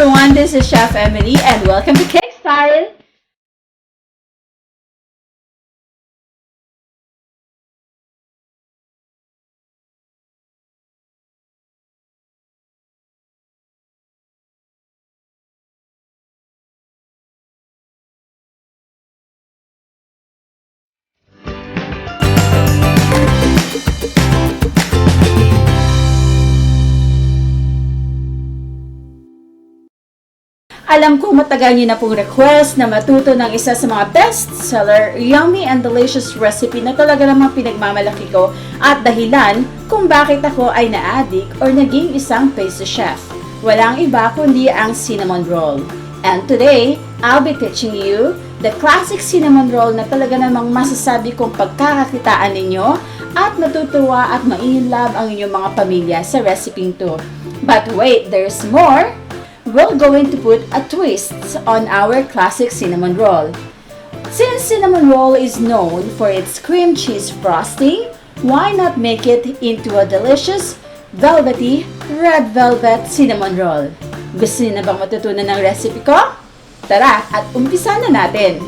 everyone, this is Chef Emily and welcome to Cake Style. Alam ko matagal niyo na pong request na matuto ng isa sa mga best-seller, yummy and delicious recipe na talaga namang pinagmamalaki ko at dahilan kung bakit ako ay na-addict or naging isang pastry chef. Walang iba kundi ang cinnamon roll. And today, I'll be teaching you the classic cinnamon roll na talaga namang masasabi kong pagkakakitaan ninyo at matutuwa at ma-inlove ang inyong mga pamilya sa recipe to. But wait, there's more! We're going to put a twist on our classic cinnamon roll. Since cinnamon roll is known for its cream cheese frosting, why not make it into a delicious, velvety, red velvet cinnamon roll? Gusto niyo na bang matutunan ng recipe ko? Tara at umpisa na natin!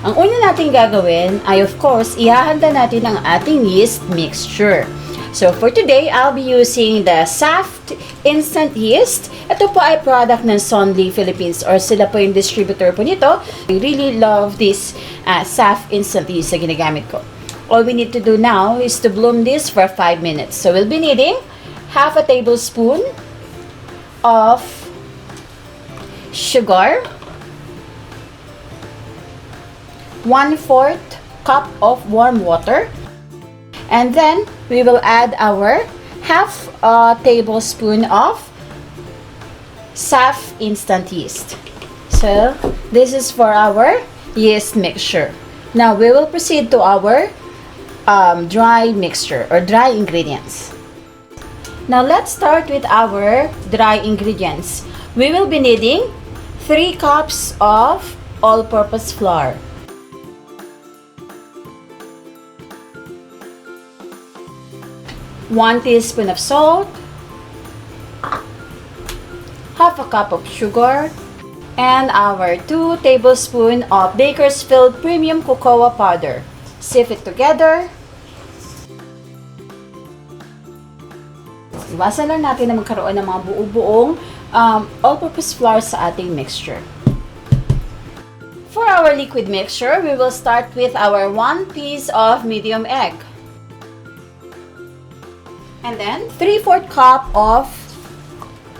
Ang una natin gagawin ay of course, ihahanda natin ang ating yeast mixture. So for today, I'll be using the Saft Instant Yeast. Ito po ay product ng Sonlie Philippines or sila po yung distributor po nito. I really love this Saft Instant Yeast na ginagamit ko. All we need to do now is to bloom this for 5 minutes. So we'll be needing half a tablespoon of sugar, 1/4 cup of warm water, and then we will add our half a tablespoon of Saft Instant Yeast. So this is for our yeast mixture. Now we will proceed to our dry mixture or dry ingredients. Now let's start with our dry ingredients. We will be needing 3 cups of all-purpose flour, 1 teaspoon of salt, half a cup of sugar, and our 2 tablespoons of Bakersfield premium cocoa powder. Sift it together. Iwasan lang natin na magkaroon ng mga buo-buong all-purpose flour sa ating mixture. For our liquid mixture, we will start with our 1 piece of medium egg. And then 3/4 cup of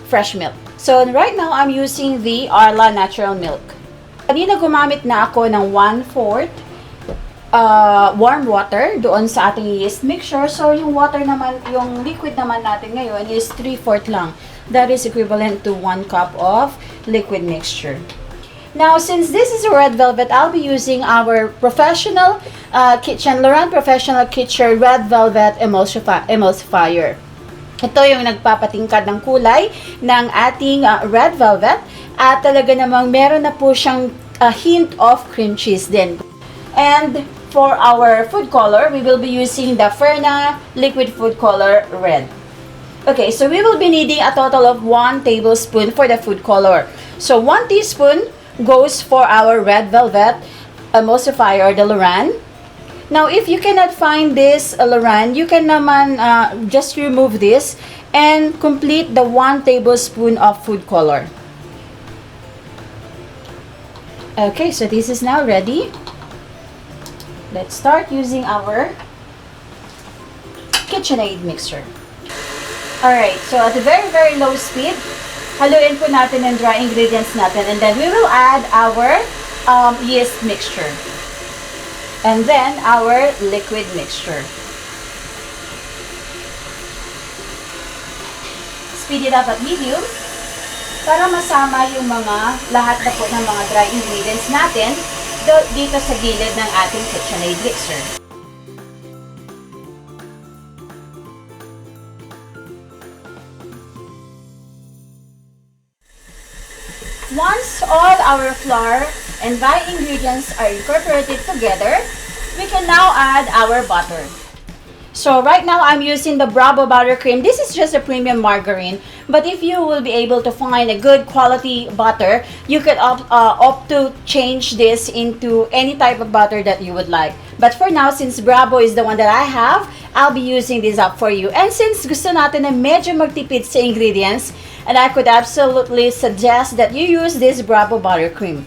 fresh milk. So right now I'm using the Arla natural milk. Kanina gumamit na ako ng 1/4 warm water doon sa ating yeast mixture. So yung water naman, yung liquid naman natin ngayon is 3/4 lang. That is equivalent to 1 cup of liquid mixture. Now, since this is a red velvet, I'll be using our professional lorrann professional kitchen red velvet emulsifier. Ito yung nagpapatingkad ng kulay ng ating red velvet at talaga namang meron na po siyang hint of cream cheese din. And for our food color, we will be using the Ferna liquid food color red. Okay, so we will be needing a total of 1 tablespoon for the food color. So 1 teaspoon goes for our red velvet emulsifier, the lorrann. Now, if you cannot find this lorrann, you can naman just remove this and complete the 1 tablespoon of food color. Okay, so this is now ready. Let's start using our KitchenAid mixer. Alright, so at a very low speed, haluin po natin ang dry ingredients natin and then we will add our yeast mixture. And then our liquid mixture. Speed it up at medium para masama yung lahat na po ng mga dry ingredients natin dito sa gilid ng ating KitchenAid mixer. Once all our flour and dry ingredients are incorporated together, we can now add our butter. So right now I'm using the Bravo buttercream. This is just a premium margarine. But if you will be able to find a good quality butter, you could opt to change this into any type of butter that you would like. But for now, since Bravo is the one that I have, I'll be using this up for you. And since gusto natin na medyo magtipid sa ingredients, and I could absolutely suggest that you use this Bravo buttercream.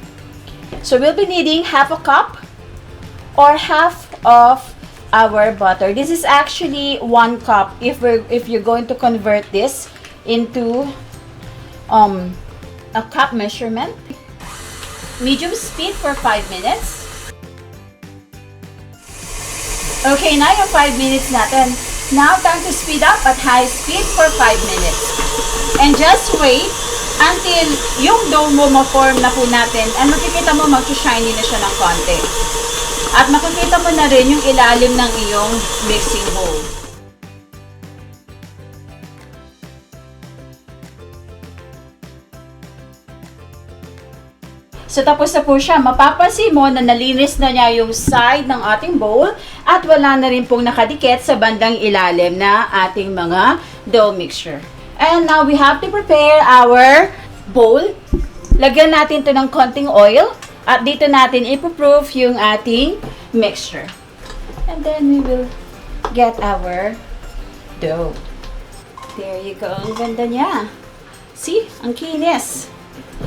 So we'll be needing half a cup or half of our butter. This is actually 1 cup if you're going to convert this into a cup measurement. Medium speed for 5 minutes. Okay, na yung 5 minutes natin. Now, time to speed up at high speed for 5 minutes. And just wait until yung dough mo ma-form na po natin. And makikita mo mag-shiny na siya ng konti. At makikita mo na rin yung ilalim ng iyong mixing bowl. So, tapos na po siya. Mapapansin mo na nalinis na niya yung side ng ating bowl at wala na rin pong nakadikit sa bandang ilalim na ating mga dough mixture. And now, we have to prepare our bowl. Lagyan natin ito ng konting oil at dito natin ipoproof yung ating mixture. And then, we will get our dough. There you go. Ang ganda niya. See? Ang kinis.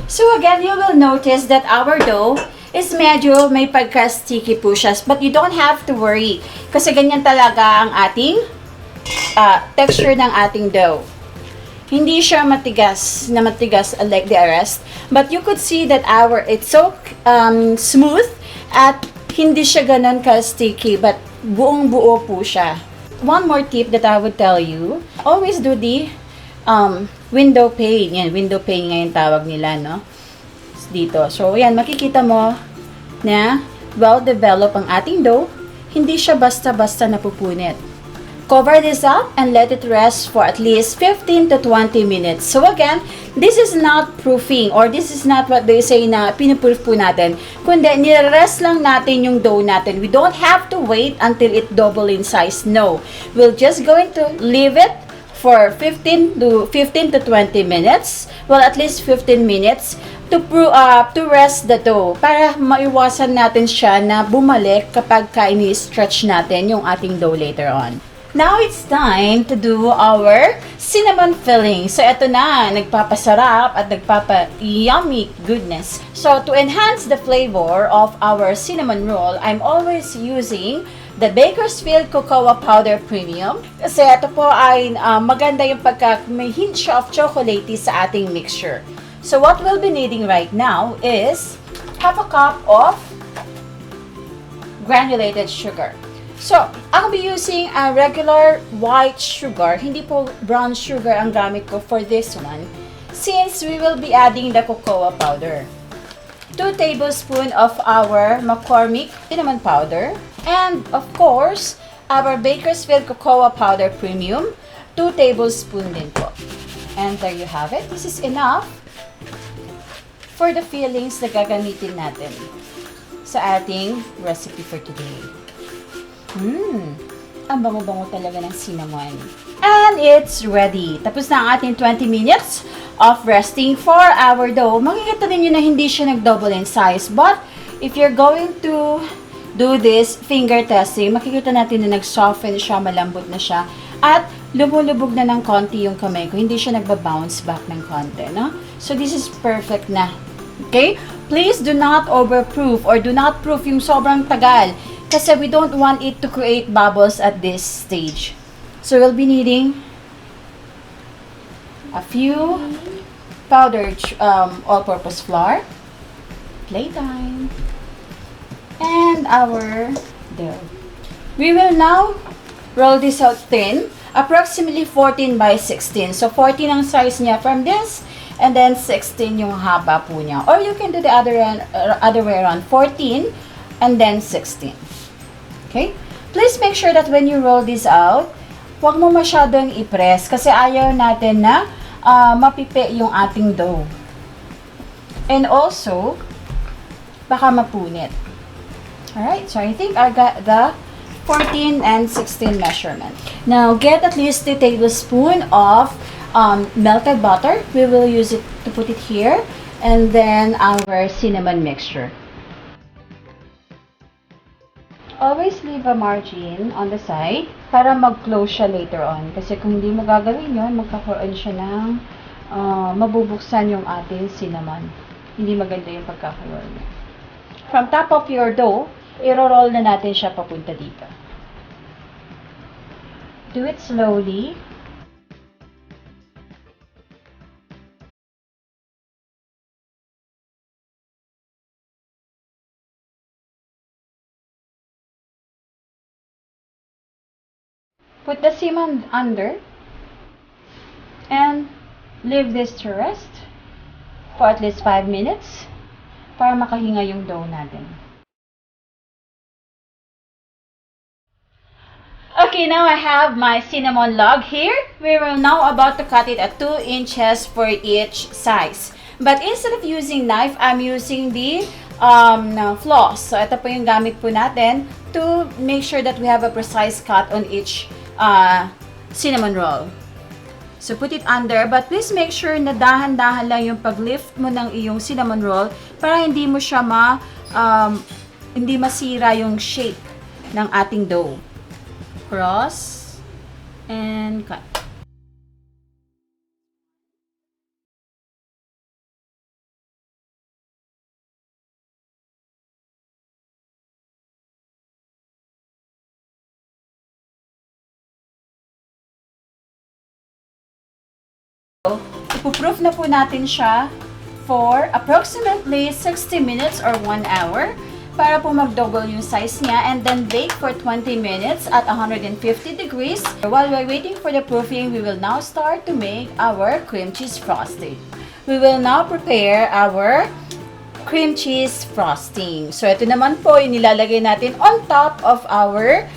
So again, you will notice that our dough is medyo may pagka-sticky po siya. But you don't have to worry. Kasi ganyan talaga ang ating texture ng ating dough. Hindi siya matigas like the rest. But you could see that it's so smooth at hindi siya ganun ka-sticky. But buong buo po siya. One more tip that I would tell you. Always do the window pane. Yan, window pane ngayon tawag nila, no? Dito. So, yan, makikita mo na well-developed ang ating dough. Hindi siya basta-basta napupunit. Cover this up and let it rest for at least 15 to 20 minutes. So, again, this is not proofing or this is not what they say na pinuproof po natin. Kundi, nire-rest lang natin yung dough natin. We don't have to wait until it double in size. No. We're just going to leave it for 15 to 20 minutes, well, at least 15 minutes to rest the dough para maiwasan natin siya na bumalik kapag ini-stretch natin yung ating dough later on. Now it's time to do our cinnamon filling. So ito na, nagpapasarap at nagpapa-yummy goodness. So to enhance the flavor of our cinnamon roll, I'm always using the Bakersfield Cocoa Powder Premium. Kasi ito po ay maganda yung may hint siya of chocolatey sa ating mixture. So what we'll be needing right now is half a cup of granulated sugar. So, I'll be using a regular white sugar. Hindi po brown sugar ang gamit ko for this one. Since we will be adding the cocoa powder. 2 tablespoons of our McCormick cinnamon powder. And, of course, our Bakersfield Cocoa Powder Premium, 2 tablespoons din po. And there you have it. This is enough for the fillings na gagamitin natin sa ating recipe for today. Ang bango-bango talaga ng cinnamon. And it's ready. Tapos na ang ating 20 minutes of resting for our dough. Makikita ninyo na hindi siya nag-double in size. But, if you're going to do this finger testing, makikita natin na nag-soften siya, malambot na siya, at lumulubog na ng konti yung kamay ko. Hindi siya nagba-bounce back ng konti, no? So, this is perfect na. Okay? Please do not overproof or do not proof yung sobrang tagal kasi we don't want it to create bubbles at this stage. So, we'll be needing a few powdered all-purpose flour, playtime, and our dough. We will now roll this out thin, approximately 14 by 16. So, 14 ang size niya from this, and then 16 yung haba po niya. Or you can do the other way around, 14 and then 16. Okay? Please make sure that when you roll this out, huwag mo masyadong i-press kasi ayaw natin na mapipi yung ating dough. And also, baka mapunit. Alright, so I think I got the 14 and 16 measurement. Now, get at least 2 tablespoons of melted butter. We will use it to put it here. And then our cinnamon mixture. Always leave a margin on the side para mag-close siya later on. Kasi kung hindi mo gagawin yun, magkakaroon siya ng mabubuksan yung ating cinnamon. Hindi maganda yung pagkakaroon niya. From top of your dough, i-roll na natin siya papunta dito. Do it slowly. Put the cinnamon under and leave this to rest for at least 5 minutes para makahinga yung dough natin. Okay, now I have my cinnamon log here. We are now about to cut it at 2 inches for each size. But instead of using knife, I'm using the floss. So ito po yung gamit po natin to make sure that we have a precise cut on each cinnamon roll. So put it under, but please make sure na dahan-dahan lang yung pag-lift mo ng iyong cinnamon roll para hindi mo siya hindi masira yung shape ng ating dough. Cross and cut. Ipo-proof na po natin siya for approximately 60 minutes or 1 hour para po mag-double yung size niya, and then bake for 20 minutes at 150 degrees. While we're waiting for the proofing, we will now start to make our cream cheese frosting. We will now prepare our cream cheese frosting. So ito naman po yung nilalagay natin on top of our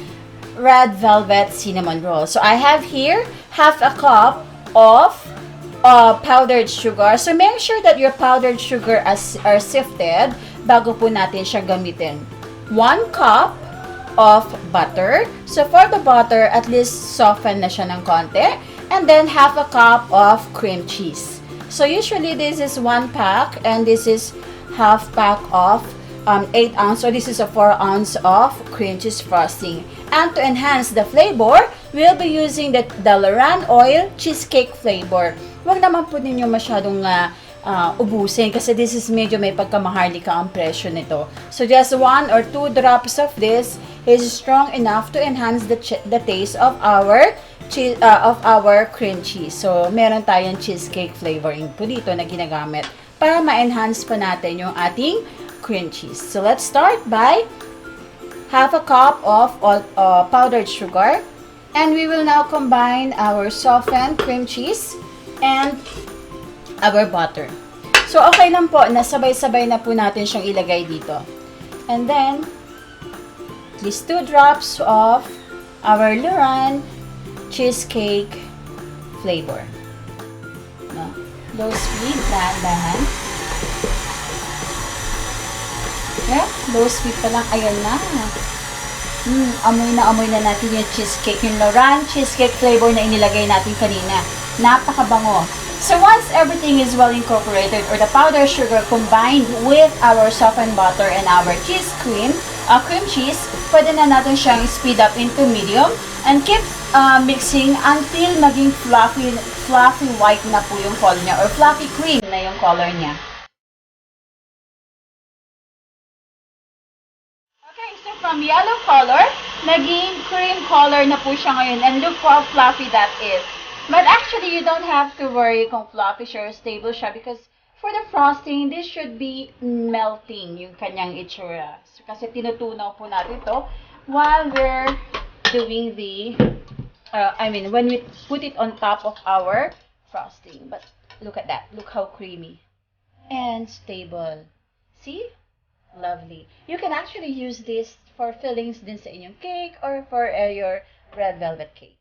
red velvet cinnamon roll. So I have here half a cup of powdered sugar. So make sure that your powdered sugar are sifted bago po natin siya gamitin. 1 cup of butter. So for the butter, at least soften na siya ng konti. And then half a cup of cream cheese. So usually this is 1 pack and this is half pack of 8 ounce. So this is a 4 ounce of cream cheese frosting. And to enhance the flavor, we'll be using the lorrann oil cheesecake flavor. Huwag naman po ninyo masyadong ubusin kasi this is medyo may pagkamaharlika ang presyo nito. So just 1 or 2 drops of this is strong enough to enhance the taste of our cream cheese. So meron tayong cheesecake flavoring po dito na ginagamit para ma-enhance pa natin yung ating cream cheese. So let's start by half a cup of powdered sugar, and we will now combine our softened cream cheese and our butter. So, okay lang po, nasabay-sabay na po natin siyang ilagay dito. And then, at least 2 drops of our lorrann cheesecake flavor. No? Low speed, dahan-dahan. Yeah, low speed pa lang. Ayan na. Amoy na natin yung cheesecake. Yung lorrann cheesecake flavor na inilagay natin kanina. Napakabango. So once everything is well incorporated, or the powdered sugar combined with our softened butter and our cream cheese, pwede na natin siyang speed up into medium and keep mixing until maging fluffy white na po yung color niya, or fluffy cream na yung color niya. Okay, so from yellow color, naging cream color na po siya ngayon, and look how fluffy that is. But actually, you don't have to worry kung fluffy siya or stable siya, because for the frosting, this should be melting yung kanyang itsura. So, kasi tinutunaw po natin ito while we're doing the, when we put it on top of our frosting. But look at that. Look how creamy and stable. See? Lovely. You can actually use this for fillings din sa inyong cake or for your red velvet cake.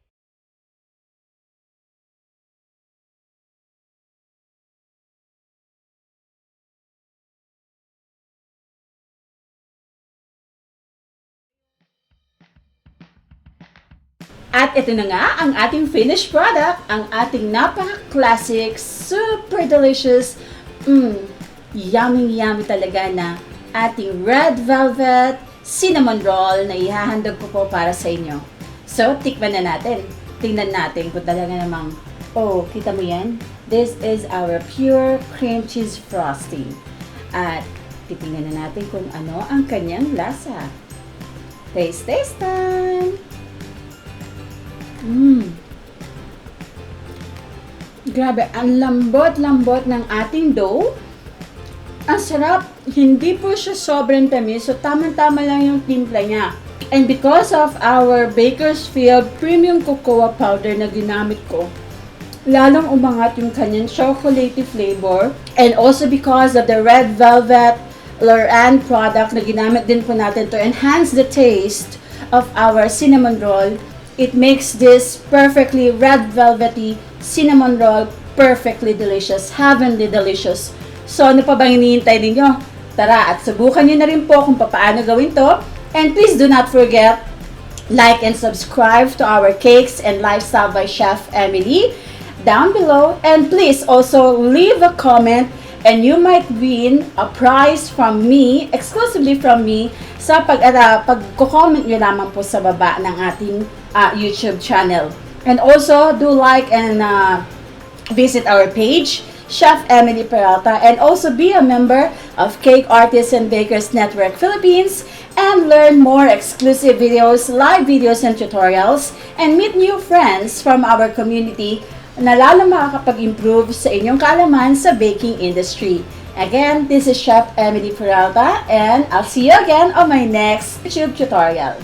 At ito na nga ang ating finished product, ang ating napaka-classic, super delicious, yummy talaga na ating red velvet cinnamon roll na ihahandog ko po para sa inyo. So, tikman na natin. Tingnan natin kung talaga namang, kita mo yan? This is our pure cream cheese frosting. At titingnan na natin kung ano ang kanyang lasa. Taste time! Grabe, ang lambot-lambot ng ating dough. Ang sarap, hindi po siya sobrang tamis, so tamang-tama lang yung timpla niya. And because of our Bakersfield premium cocoa powder na ginamit ko, lalong umangat yung kanyang chocolatey flavor. And also because of the red velvet lorrann product na ginamit din po natin to enhance the taste of our cinnamon roll, it makes this perfectly red velvety cinnamon roll perfectly delicious, heavenly delicious. So, ano pa bang hinihintay ninyo? Tara, at subukan nyo na rin po kung paano gawin to. And please do not forget, like and subscribe to our Cakes and Lifestyle by Chef Emily down below. And please also leave a comment and you might win a prize from me, exclusively from me, sa pag-comment nyo lamang po sa baba ng ating YouTube channel. And also, do like and visit our page, Chef Emily Peralta, and also be a member of Cake Artists and Bakers Network Philippines and learn more exclusive videos, live videos and tutorials, and meet new friends from our community na lalo makakapag-improve sa inyong kaalaman sa baking industry. Again, this is Chef Emily Peralta, and I'll see you again on my next YouTube tutorial.